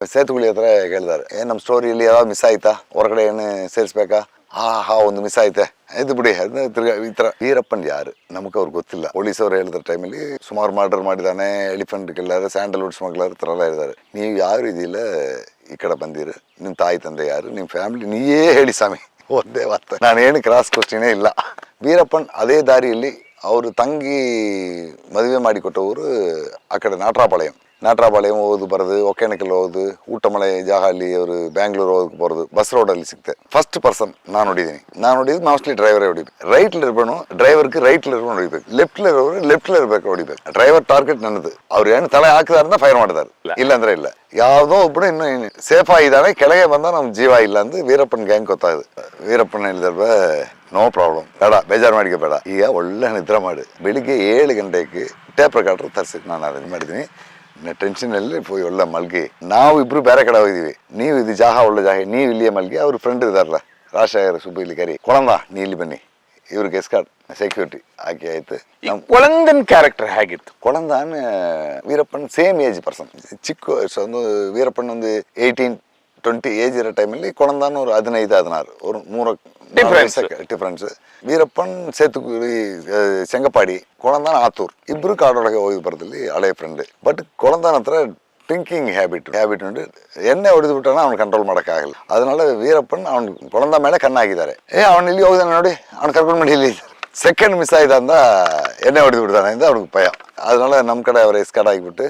ಸೇತುಗುಳಿ ಹತ್ರ ಕೇಳಿದಾರೆ, ನಮ್ಮ ಸ್ಟೋರಿಯಲ್ಲಿ ಯಾವ್ದು ಮಿಸ್ ಆಯ್ತಾ, ಹೊರಗಡೆ ಏನು ಸೇರಿಸ್ಬೇಕಾ? ಒಂದು ಮಿಸ್ ಆಯ್ತೆ, ಇದು ಬಿಡಿ. ಅದನ್ನ ತಿರ್ಗಾ ಈ ಥರ ವೀರಪ್ಪನ್ ಯಾರು ನಮಗೆ ಅವ್ರಿಗೆ ಗೊತ್ತಿಲ್ಲ. ಪೊಲೀಸವ್ರು ಹೇಳಿದ ಟೈಮಲ್ಲಿ ಸುಮಾರು ಮರ್ಡರ್ ಮಾಡಿದಾನೆ, ಎಲಿಫೆಂಟ್ ಕಿಲ್ಲರ್, ಸ್ಯಾಂಡಲ್ವುಡ್ ಸ್ಮಗ್ಲರ್ ಥರ ಎಲ್ಲ ಇದ್ದಾರೆ. ನೀವು ಯಾರು ಇದಿಲ್ಲ ಈ ಕಡೆ ಬಂದಿರು, ನಿಮ್ಮ ತಾಯಿ ತಂದೆ ಯಾರು, ನಿಮ್ಮ ಫ್ಯಾಮಿಲಿ ನೀವೇ ಹೇಳಿ ಸ್ವಾಮಿ. ಒಂದೇ ಮಾತು, ನಾನೇನು ಕ್ರಾಸ್ ಕ್ವಶ್ಚನೇ ಇಲ್ಲ. ವೀರಪ್ಪನ್ ಅದೇ ದಾರಿಯಲ್ಲಿ ಅವರು ತಂಗಿ ಮದುವೆ ಮಾಡಿಕೊಟ್ಟವರು ಆ ಕಡೆ ನಾಟ್ರಾಪಾಳ್ಯಂ ಹೋಗೋದು ಬರೋದು, ಒಕ್ಕೇನಕಲ್ ಹೋಗೋದು, ಊಟ ಮಳೆ ಜಾಗ ಅಲ್ಲಿ ಅವರು ಬ್ಯಾಂಗ್ಳೂರ್ ಹೋಗೋದು ಬರೋದು ಬಸ್ ರೋಡಲ್ಲಿ ಸಿಕ್ತೆ. ಫಸ್ಟ್ ಪರ್ಸನ್ ನಾನು ನೋಡಿದ್ದು ಮೋಸ್ಟ್ಲಿ ಡ್ರೈವರೇ ಹೊಡಿಬೇಕು. ರೈಟ್ಲಿ ಇರ್ಬೇನು ಡ್ರೈವರ್ಗೆ ರೈಟ್ಲಿ ಇರ್ಕೊಂಡು ಹೊಡಿಬೇಕು, ಲೆಫ್ಟ್ಲಿ ಇರೋರು ಲೆಫ್ಟ್ಲಿ ಇರ್ಬೇಕು ಹೊಡಿಬೇಕು. ಡ್ರೈವರ್ ಟಾರ್ಗೆಟ್ ನನ್ನದು. ಅವ್ರು ಏನು ತಲೆ ಹಾಕಿದಾರಿಂದ ಫೈರ್ ಮಾಡಿದಾರೆ, ಇಲ್ಲಾಂದ್ರೆ ಇಲ್ಲ. ಯಾವುದೋ ಒಬ್ಬರು ಇನ್ನು ಸೇಫ್ ಆಗಿದ್ದಾನೆ, ಕೆಳಗೆ ಬಂದ ನಮ್ ಜೀವ ಇಲ್ಲ ಅಂತ ವೀರಪ್ಪನ್ ಗ್ಯಾಂಗ್ ಗೊತ್ತಾಯ್ತು. ವೀರಪ್ಪನ್ ಹೇಳಿದ್ರೆ ನೋ ಪ್ರಾಬ್ಲಮ್, ಬೇಡ ಬೇಜಾರು ಮಾಡಿಕೆ ಬೇಡ, ಈಗ ಒಳ್ಳೆ ನಿದ್ರೆ ಮಾಡಿ ಬೆಳಿಗ್ಗೆ 7 ಗಂಟೆಗೆ ಟೇಪ್ ರೆಕಾರ್ಡರ್ ತರಿಸಿ ನಾನು ಅರೇಂಜ್ ಮಾಡಿದ್ದೀನಿ. ಟೆನ್ಷನಲ್ಲಿ ಹೋಗಿ ಒಳ್ಳೆ ಮಲ್ಗಿ, ನಾವು ಇಬ್ರು ಬೇರೆ ಕಡೆ ಹೋಗಿದ್ದೀವಿ. ನೀವು ಇದು ಜಾಗ ಒಳ್ಳೆ ಜಾಗ, ನೀವು ಇಲ್ಲಿಯೇ ಮಲ್ಗಿ. ಅವ್ರ ಫ್ರೆಂಡ್ ಇದಾರಲ್ಲ ರಾಜಶೇಖರ ಸುಬ್ಬು, ಇಲ್ಲಿ ಕರಿ ಕೊಳಂದ, ನೀ ಇಲ್ಲಿ ಬನ್ನಿ, ಇವ್ರಿಗೆ ಎಸ್ಕಾರ್ಟ್ ಸೆಕ್ಯೂರಿಟಿ ಹಾಕಿ ಆಯ್ತು. ಕೊಳಂದನ್ ಕ್ಯಾರೆಕ್ಟರ್ ಹೇಗಿತ್ತು? ಕೊಳಂದನ್ ವೀರಪ್ಪನ್ ಸೇಮ್ ಏಜ್ ಪರ್ಸನ್, ಚಿಕ್ಕ ವಯಸ್ಸು. ಒಂದು ವೀರಪ್ಪನ್ ಒಂದು 18-20 ಏಜ್ ಇರೋ ಟೈಮಲ್ಲಿ ಕೊಳಂದನ್ ಅವ್ರು 15-16, ಅವ್ರು 3 ಡಿಫ್ರೆನ್ಸ್. ವೀರಪ್ಪನ್ ಸೇತುಗುಳಿ ಚೆಂಗಪಾಡಿ, ಕೊಳಂದನ್ ಆತೂರ್, ಇಬ್ರು ಕಾಡೊಳಗೆ ಹೋಗಿ ಬರೋದಲ್ಲಿ ಹಳೆ ಫ್ರೆಂಡ್. ಬಟ್ ಕೊಳಂದನ್ ಹತ್ರ ಡ್ರಿಂಕಿಂಗ್ ಹ್ಯಾಬಿಟ್ ಉಂಟು. ಎಣ್ಣೆ ಹೊಡೆದು ಬಿಟ್ಟನ ಅವ್ನು ಕಂಟ್ರೋಲ್ ಮಾಡೋಕ್ಕಾಗಲ್ಲ. ಅದனால ವೀರಪ್ಪನ್ ಅವ್ನು ಕೊಳಂದ ಮೇಲೆ ಕಣ್ಣಾಗಿದ್ದಾರೆ. ಅವ್ನು ಇಲ್ಲಿ ಹೋಗಿದ್ದಾನೆ ನೋಡಿ, ಅವ್ನು ಕರ್ಕೊಂಡು ಮಾಡಿ ಇಲ್ಲಿ ಸೆಕೆಂಡ್ ಮಿಸ್ ಆಯ್ತಾ ಅಂದ, ಎಣ್ಣೆ ಹೊಡೆದು ಬಿಡ್ತಾನೆ ಅಂತ ಅವ್ನಿಗೆ ಭಯ. ಅದனால ನಮ್ಮ ಕಡೆ ಅವ್ರ ಎಸ್ಕಾರ್ಟ್ ಆಗಿಬಿಟ್ಟು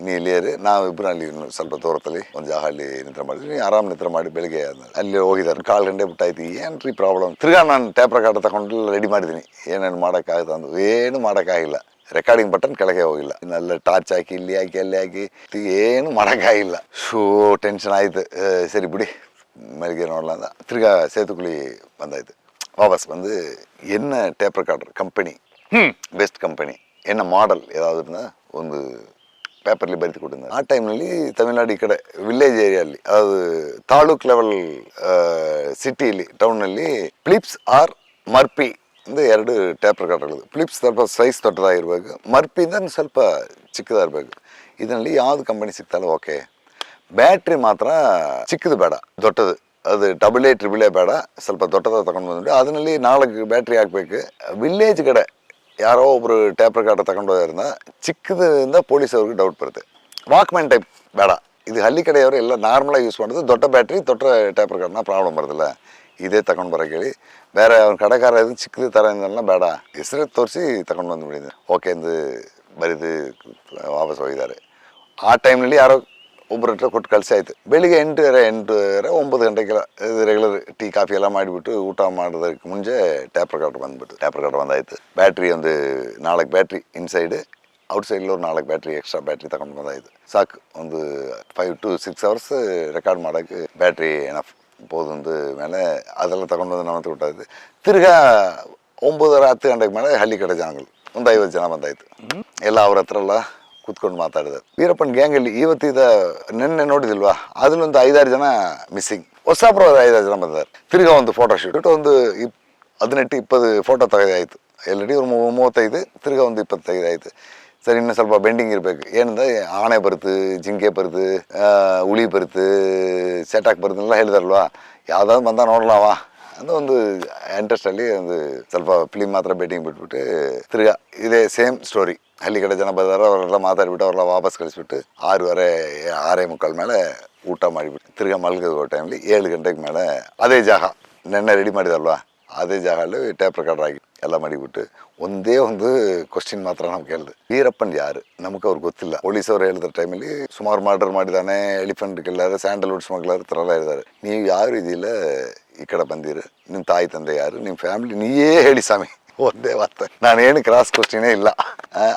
ನೀ ಇಲ್ಲಿಯೇರಿ, ನಾವು ಇಬ್ಬರು ಅಲ್ಲಿ ಸ್ವಲ್ಪ ದೂರದಲ್ಲಿ ಒಂದು ಜಾಗ ಅಲ್ಲಿ ನಿತ್ರ ಮಾಡಿದ್ವಿ. ನೀ ಆರಾಮ್ ನಿತ್ರ ಮಾಡಿ ಬೆಳಿಗ್ಗೆ ಅಲ್ಲಿ ಹೋಗಿದ್ದಾರೆ. 4 ಗಂಟೆ ಬಿಟ್ಟಾಯ್ತು. ಏನ್ರಿ ಪ್ರಾಬ್ಲಮ್? ತಿರ್ಗಾ ನಾನು ಟೇಪ್ ರೆಕಾರ್ಡ್ ತಗೊಂಡು ರೆಡಿ ಮಾಡಿದ್ದೀನಿ. ಏನೇನು ಮಾಡೋಕ್ಕಾಗುತ್ತೆ ಅಂದು ಏನು ಮಾಡೋಕ್ಕಾಗಿಲ್ಲ. ರೆಕಾರ್ಡಿಂಗ್ ಬಟನ್ ಕೆಳಗೆ ಹೋಗಿಲ್ಲ. ಇನ್ನೆಲ್ಲ ಟಾರ್ಚ್ ಹಾಕಿ ಇಲ್ಲಿ ಹಾಕಿ ಅಲ್ಲಿ ಹಾಕಿ ಏನು ಮಾಡೋಕ್ಕಾಗಿಲ್ಲ. ಟೆನ್ಷನ್ ಆಯ್ತು. ಸರಿ ಬಿಡಿ ಮೆಲ್ಗೆ ನೋಡಲ್ಲ ಅಂತ ತಿರ್ಗಾ ಸೇತುಗುಳಿ ಬಂದಾಯ್ತು. ವಾಪಸ್ ಬಂದು என்ன tape recorder company, best company, என்ன ಮಾಡೆಲ್ ಯಾವುದನ್ನ ಒಂದು ಪೇಪರ್ಲಿ ಬರೆದು ಕೊಟ್ಟಿದ್ದ. ಆ ಟೈಮ್ನಲ್ಲಿ ತಮಿಳ್ನಾಡು ಈ ಕಡೆ ವಿಲೇಜ್ ಏರಿಯಲ್ಲಿ, ಅದು ತಾಲೂಕ್ ಲೆವೆಲ್ ಸಿಟಿಲಿ ಟೌನಲ್ಲಿ ಫಿಲಿಪ್ಸ್ ಆರ್ ಮರ್ಪಿ ಅಂತ 2 ಟೇಪ್ ರೆಕಾರ್ಡರ್ಗಳು. ಫಿಲಿಪ್ಸ್ ಸ್ವಲ್ಪ ಸೈಜ್ ದೊಡ್ಡದಾಗಿರ್ಬೇಕು, ಮರ್ಪಿಯಿಂದ ಸ್ವಲ್ಪ ಚಿಕ್ಕದಾಗಿರ್ಬೇಕು. ಇದರಲ್ಲಿ ಯಾವ್ದು ಕಂಪನಿ ಸಿಗ್ತಲ್ಲ ಓಕೆ. ಬ್ಯಾಟ್ರಿ ಮಾತ್ರ ಚಿಕ್ಕದು ಬೇಡ, ದೊಡ್ಡದು. ಅದು 88 ಬೇಡ, ಸ್ವಲ್ಪ ದೊಡ್ಡದಾಗಿ ತಗೊಂಡು ಬಂದ್ಬಿಟ್ಟು ಅದರಲ್ಲಿ 4 ಬ್ಯಾಟ್ರಿ ಹಾಕ್ಬೇಕು. ವಿಲೇಜ್ ಕಡೆ ಯಾರೋ ಒಬ್ರು ಟೇಪ್ ರೆಕಾರ್ಡರ್ ತಗೊಂಡು ಹೋದ್ರಿಂದ ಚಿಕ್ಕದಿಂದ ಪೊಲೀಸವ್ರಿಗೆ ಡೌಟ್ ಬರುತ್ತೆ. ವಾಕ್ಮ್ಯಾನ್ ಟೈಪ್ ಬೇಡ. ಇದು ಹಳ್ಳಿ ಕಡೆಯವರು ಎಲ್ಲ ನಾರ್ಮಲಾಗಿ ಯೂಸ್ ಮಾಡೋದು. ದೊಡ್ಡ ಬ್ಯಾಟ್ರಿ ದೊಡ್ಡ ಟೇಪ್ ರೆಕಾರ್ಡ್ನ ಪ್ರಾಬ್ಲಮ್ ಬರೋದಿಲ್ಲ. ಇದೇ ತಗೊಂಡು ಬರೋಕೆ ಹೇಳಿ ಬೇರೆ ಅವ್ನ ಕಡೆಕಾರ ಇದು ಚಿಕ್ಕದು ಥರ ಇಂದೆಲ್ಲ ಬೇಡ, ಹೆಸರು ತೋರಿಸಿ ತಗೊಂಡು ಬಂದುಬಿಟ್ಟಿದ್ದೆ. ಓಕೆ ಎಂದು ಬರೀದು ವಾಪಸ್ ಹೋಗಿದ್ದಾರೆ. ಆ ಟೈಮ್ನಲ್ಲಿ ಯಾರೋ ಒಬ್ಬರ ಹತ್ರ ಕೊಟ್ಟು ಕಳಿಸಿ ಆಯಿತು. ಬೆಳಿಗ್ಗೆ 8-9 ಗಂಟೆಗೆಲ್ಲ ರೆಗ್ಯುಲರ್ ಟೀ ಕಾಫಿ ಎಲ್ಲ ಮಾಡಿಬಿಟ್ಟು ಊಟ ಮಾಡೋದಕ್ಕೆ ಮುಂಚೆ ಟೇಪ್ ರೆಕಾರ್ಡರ್ ಬಂದಾಯಿತು. ಬ್ಯಾಟ್ರಿ ಒಂದು 4 ಬ್ಯಾಟ್ರಿ ಇನ್ಸೈಡ್, ಔಟ್ಸೈಡ್ಲಿ ಒಂದು 4 ಬ್ಯಾಟ್ರಿ ಎಕ್ಸ್ಟ್ರಾ ಬ್ಯಾಟ್ರಿ ತಗೊಂಡು ಬಂದಾಯಿತು. ಸಾಕು, ಒಂದು 5 to 6 hours ರೆಕಾರ್ಡ್ ಮಾಡೋಕ್ಕೆ ಬ್ಯಾಟ್ರಿ ಏನಫ್ ಬೋದಂದು ಮೇಲೆ ಅದೆಲ್ಲ ತಗೊಂಡು ಬಂದು ನಮ್ಮ ಹತ್ರ ಕೊಟ್ಟಾಯ್ತು. ತಿರ್ಗಾ 9-10 ಗಂಟೆಗೆ ಮೇಲೆ ಹಳ್ಳಿ ಕಡೆ ಜನಗಳು ಒಂದು 50 ಜನ ಬಂದಾಯಿತು. ಎಲ್ಲ ಅವ್ರ ಹತ್ರ ಎಲ್ಲ ಕೂತ್ಕೊಂಡು ಮಾತಾಡಿದೆ. ವೀರಪ್ಪನ್ ಗ್ಯಾಂಗಲ್ಲಿ ಇವತ್ತಿದ ನೆನ್ನೆ ನೋಡಿದಿಲ್ವಾ, ಅದ್ರಲ್ಲೊಂದು 5-6 ಜನ ಮಿಸ್ಸಿಂಗ್. ಹೊಸಬ್ರು 5-6 ಜನ ಬಂದಿದ್ದಾರೆ. ತಿರ್ಗಾ ಒಂದು ಫೋಟೋ ಶೂಟ್, ಒಂದು 18-20 ಫೋಟೋ ತೆಗೆದಾಯಿತು. ಎಲ್ಲೆಡಿ ಒಂದು 35, ತಿರ್ಗಾ ಒಂದು 25 ಆಯಿತು. ಸರಿ, ಇನ್ನು ಸ್ವಲ್ಪ ಬೆಂಡಿಂಗ್ ಇರಬೇಕು. ಏನಂದ್ರೆ ಆನೆ ಬರುತ್ತೆ, ಜಿಂಕೆ ಬರುತ್ತೆ, ಹುಳಿ ಬರುತ್ತೆ, ಸೆಟಾಕ್ ಬರುತ್ತೆ ಎಲ್ಲ ಹೇಳಿದಾರಲ್ವಾ. ಯಾವ್ದಾದ್ರು ಬಂದ ನೋಡ್ಲವ ಅಂತ ಒಂದು ಇಂಟ್ರೆಸ್ಟಲ್ಲಿ ಒಂದು ಸ್ವಲ್ಪ ಫಿಲಿಮ್ ಮಾತ್ರ ಬೆಟ್ಟಿಂಗ್ ಬಿಟ್ಬಿಟ್ಟು ತಿರ್ಗಾ ಇದೇ ಸೇಮ್ ಸ್ಟೋರಿ. ಹಳ್ಳಿ ಕಡೆ ಜನ ಬಂದಾರ, ಅವರೆಲ್ಲ ಮಾತಾಡ್ಬಿಟ್ಟು ಅವ್ರೆಲ್ಲ ವಾಪಸ್ ಕಳಿಸ್ಬಿಟ್ಟು 6:30 ಮೇಲೆ ಊಟ ಮಾಡಿಬಿಟ್ಟು ತಿರ್ಗಾ ಮಲ್ಗೋ ಟೈಮ್ಲಿ 7 ಗಂಟೆಗೆ ಮೇಲೆ ಅದೇ ಜಾಗ ನೆನ್ನೆ ರೆಡಿ ಮಾಡಿದಲ್ವಾ, ಅದೇ ಜಾಗಲ್ಲಿ ಟೇಪ್ ರೆಕಾರ್ಡರ್ ಆಗಿ ಎಲ್ಲ ಮಾಡಿಬಿಟ್ಟು ಒಂದೇ ಒಂದು ಕ್ವಶನ್ ಮಾತ್ರ ನಾವು ಕೇಳಿದೆ, ವೀರಪ್ಪನ್ ಯಾರು ನಮಗೆ ಅವ್ರಿಗೆ ಗೊತ್ತಿಲ್ಲ. ಪೊಲೀಸವ್ರು ಹೇಳಿದ ಟೈಮಲ್ಲಿ ಸುಮಾರು ಮರ್ಡರ್ ಮಾಡಿದಾನೆ, ಎಲಿಫೆಂಟ್ ಕಿಲ್ಲರ್, ಸ್ಯಾಂಡಲ್ವುಡ್ ಸ್ಮಗ್ಲರ್ ಥರ ಎಲ್ಲ ಇದ್ದಾರೆ. ನೀವು ಯಾರು ಇದಿಲ್ಲ ಈ ಕಡೆ ಬಂದಿರು, ನಿಮ್ಮ ತಾಯಿ ತಂದೆ ಯಾರು, ನಿಮ್ಮ ಫ್ಯಾಮಿಲಿ ನೀವೇ ಹೇಳಿ ಸ್ವಾಮಿ. ಒಂದೇ ಮಾತು, ನಾನೇನು ಕ್ರಾಸ್ ಕ್ವಶ್ಚನೇ ಇಲ್ಲ.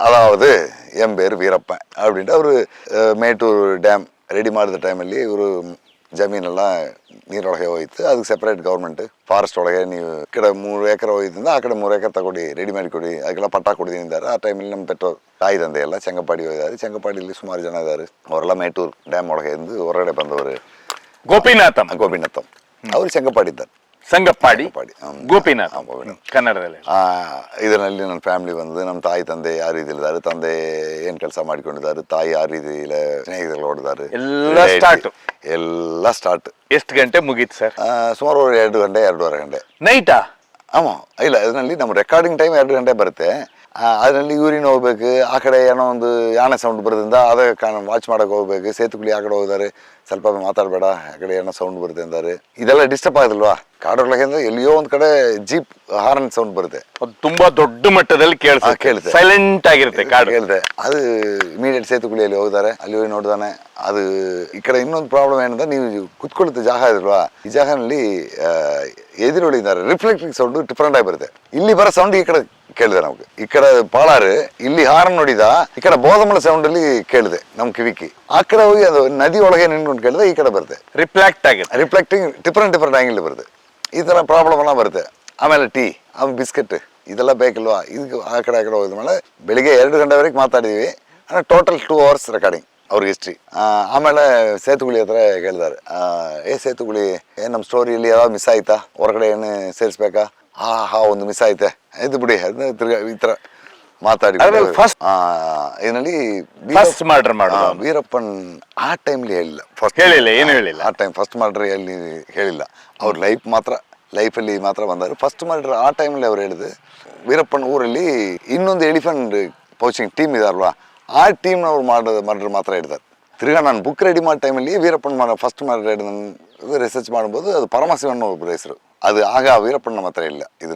ಅದಾவது என் பேர் ವೀರಪ್ಪನ್ அப்படின்ட்டு ಅವರು ಮೇಟೂರು ಡ್ಯಾಮ್ ರೆಡಿ ಮಾಡಿದ ಟೈಮಲ್ಲಿ ಇವರು ಜಮೀನೆಲ್ಲ ನೀರೊಳಗೆ ಹೋಯ್ತು. ಅದಕ್ಕೆ ಸೆಪ್ರೇಟ್ ಗೌರ್ಮೆಂಟ್ ಫಾರೆಸ್ಟ್ ಒಳಗೆ ನೀವು ಈ ಕಡೆ 3 ಎಕರೆ ಹೋಯ್ತಿಂದ ಆ ಕಡೆ 3 ಎಕರೆ ತಗೊಡಿ, ರೆಡಿ ಮಾಡಿ ಕೊಡಿ, ಅದಕ್ಕೆಲ್ಲ ಪಟ್ಟ ಕೊಡಿದ್ದಾರೆ. ಆ ಟೈಮಲ್ಲಿ ನಮ್ಮ ತಾಯಿ ತಂದೆ ಎಲ್ಲ ಚೆಂಗಪಾಡಿ ಹೋಗಿದ್ದಾರೆ. ಚೆಂಗಪಾಡಿಯಲ್ಲಿ ಸುಮಾರು ಜನ ಇದ್ದಾರೆ. ಅವರೆಲ್ಲ ಮೇಟೂರು ಡ್ಯಾಮ್ ಒಳಗೆ ಇಂದು ಹೊರಗಡೆ ಬಂದವರು. ಗೋಪಿನಾಥಂ ಅವರು ಚೆಂಗಪಾಡಿ ಇದ್ದಾರೆ. ಸಂಗಪ್ಪಾಡಿ ಸಂಗಪ್ಪಾಡಿ, ಗೋಪಿನಾಥ್ ಗೋಪಿನಾಥ್. ಕನ್ನಡದಲ್ಲಿ. ಇದರಲ್ಲಿ ನನ್ನ ಫ್ಯಾಮಿಲಿ ಬಂದು ನಮ್ಮ ತಾಯಿ ತಂದೆ ಯಾವ ರೀತಿ ಇದ್ದಾರೆ, ತಂದೆ ಏನು ಕೆಲಸ ಮಾಡಿಕೊಂಡಿದ್ದಾರೆ, ತಾಯಿ ಯಾವ ರೀತಿ ಸ್ನೇಹಿತರು ಹೊಡೆದಾರೆ, ಎಲ್ಲ ಸ್ಟಾರ್ಟ್. ಎಲ್ಲ ಸ್ಟಾರ್ಟ್. ಎಷ್ಟು ಗಂಟೆ ಮುಗೀತು ಸರ್? ಸುಮಾರು 2 ಗಂಟೆ 2.5 ಗಂಟೆ ನೈಟಾ? ಇಲ್ಲ, ಇದರಲ್ಲಿ ನಮ್ಮ ರೆಕಾರ್ಡಿಂಗ್ ಟೈಮ್ 2 ಗಂಟೆ ಬರುತ್ತೆ. ಅದರಲ್ಲಿ ಯೂರಿನ್ ಹೋಗ್ಬೇಕು, ಆ ಕಡೆ ಏನೋ ಒಂದು ಯಾನೆ ಸೌಂಡ್ ಬರೋದ್ರಿಂದ ಅದೇ ವಾಚ್ ಮಾಡಕ್ಕೆ ಹೋಗ್ಬೇಕು. ಸೇತುಗುಳಿ ಆ ಕಡೆ ಹೋಗಿದ್ದಾರೆ, ಸ್ವಲ್ಪ ಮಾತಾಡಬೇಡ, ಆ ಕಡೆ ಏನೋ ಸೌಂಡ್ ಬರುತ್ತೆ ಅಂತಾರೆ. ಇದೆಲ್ಲ ಡಿಸ್ಟರ್ಬ್ ಆಗೋದಿಲ್ವಾ? ಕಾಡೊಳಗೆ ಅಂದ್ರೆ ಎಲ್ಲಿಯೋ ಒಂದು ಕಡೆ ಜೀಪ್ ಹಾರ್ನ್ ಸೌಂಡ್ ಬರುತ್ತೆ, ಅದು ತುಂಬಾ ದೊಡ್ಡ ಮಟ್ಟದಲ್ಲಿ ಕೇಳುತ್ತೆ, ಸೈಲೆಂಟ್ ಆಗಿರುತ್ತೆ ಕಾಡು. ಕೇಳುತ್ತೆ. ಅದು ಇಮಿಡಿಯೇಟ್ ಸೇತುಗುಳಿಯಲ್ಲಿ ಹೋಗಿದ್ದಾರೆ, ಅಲ್ಲಿ ಹೋಗಿ ನೋಡಿದಾನೆ. ಅದು ಈ ಕಡೆ ಇನ್ನೊಂದು ಪ್ರಾಬ್ಲಮ್ ಏನಂದ್ರೆ, ನೀವು ಕುತ್ಕೊಳ್ಳುತ್ತೆ ಜಾಗ ಇದ್ರಲ್ವಾ, ಈ ಜಾಗನಲ್ಲಿ ಎದುರುಳಿದ್ದಾರೆ ರಿಫ್ಲೆಕ್ಟಿಂಗ್ ಸೌಂಡ್ ಡಿಫ್ರೆಂಟ್ ಆಗಿ ಬರುತ್ತೆ. ಇಲ್ಲಿ ಬರೋ ಸೌಂಡ್ ಈ ಕಡೆ ಕೇಳಿದೆ ನಮ್ಗೆ. ಈ ಕಡೆ ಪಾಲಾರು ಇಲ್ಲಿ ಹಾರ್ನ್ ನೋಡಿದ, ಈ ಕಡೆ ಬೋಧಮಳ ಸೌಂಡ್ ಅಲ್ಲಿ ಕೇಳಿದೆ ನಮ್ ಕಿವಿಕಿ. ಆ ಕಡೆ ಹೋಗಿ ಅದು ನದಿ ಒಳಗೆ ನಿಂತ್ಕೊಂಡು ಕೇಳಿದೆ, ಈ ಕಡೆ ಬರುತ್ತೆ ರಿಫ್ಲೆಕ್ಟಿಂಗ್ ಡಿಫ್ರೆಂಟ್ ಆಂಗಲ್ ಬರುತ್ತೆ. ಈ ತರ ಪ್ರಾಬ್ಲಮ್ ಎಲ್ಲ ಬರುತ್ತೆ. ಆಮೇಲೆ ಟೀ, ಬಿಸ್ಕೆಟ್ ಇದೆಲ್ಲ ಬೇಕಲ್ವಾ. ಇದು ಆ ಕಡೆ ಹೋದ್ಮೇಲೆ ಬೆಳಿಗ್ಗೆ 2 ಗಂಟೆವರೆಗೆ ಮಾತಾಡಿದೀವಿ. ಟೋಟಲ್ 2 hours ರೆಕಾರ್ಡಿಂಗ್ ಅವ್ರಿಗೆ ಹಿಸ್ಟ್ರಿ. ಆಮೇಲೆ ಸೇತುಗುಳಿ ಹತ್ರ ಕೇಳಿದಾರೆ, ಸೇತುಗುಳಿ ನಮ್ಮ ಸ್ಟೋರಿಯಲ್ಲಿ ಯಾವ್ದು ಮಿಸ್ ಆಯ್ತಾ, ಹೊರಗಡೆ ಏನು ಸೇರಿಸ್ಬೇಕಾ? ಒಂದು ಮಿಸ್ ಆಯ್ತೆ, ಇದು ಬಿಡಿ, ಅದನ್ನ ತಿರ್ಗಾ ಈ ತರ ಮಾತಾಡಿ. ಇದರಲ್ಲಿ ವೀರಪ್ಪನ್ ಆ ಟೈಮ್ಲಿ ಹೇಳಿಲ್ಲ, ಏನು ಹೇಳಿಲ್ಲ. ಆ ಟೈಮ್ ಫಸ್ಟ್ ಮರ್ಡರ್ ಅಲ್ಲಿ ಹೇಳಿಲ್ಲ. ಅವ್ರ ಲೈಫಲ್ಲಿ ಮಾತ್ರ ಬಂದರು. ಫಸ್ಟ್ ಮರ್ಡರ್ ಆ ಟೈಮಲ್ಲಿ ಅವ್ರು ಹೇಳಿದ್ರು, ವೀರಪ್ಪನ್ ಊರಲ್ಲಿ ಇನ್ನೊಂದು ಎಲಿಫೆಂಟ್ ಪೌಚಿಂಗ್ ಟೀಮ್ ಇದಾರಲ್ವಾ, ಆ ಟೀಮ್ನವ್ರು ಮರ್ಡರ್ ಮಾತ್ರ ಹೇಳಿದ್ದಾರೆ. ತಿರ್ಗಾ ನಾನು ಬುಕ್ ರೆಡಿ ಮಾಡೋ ಟೈಮಲ್ಲಿ ವೀರಪ್ಪನ್ ಫಸ್ಟ್ ಮರ್ಡರ್ ರಿಸರ್ಚ್ ಮಾಡ್ಬೋದು, ಅದು ಪರಮಶಿವನ್ ಒಬ್ಬರ ಹೆಸರು. ಅದು ಆಗ ವೀರಪ್ಪನ ಮಾತ್ರ ಇಲ್ಲ. ಇದು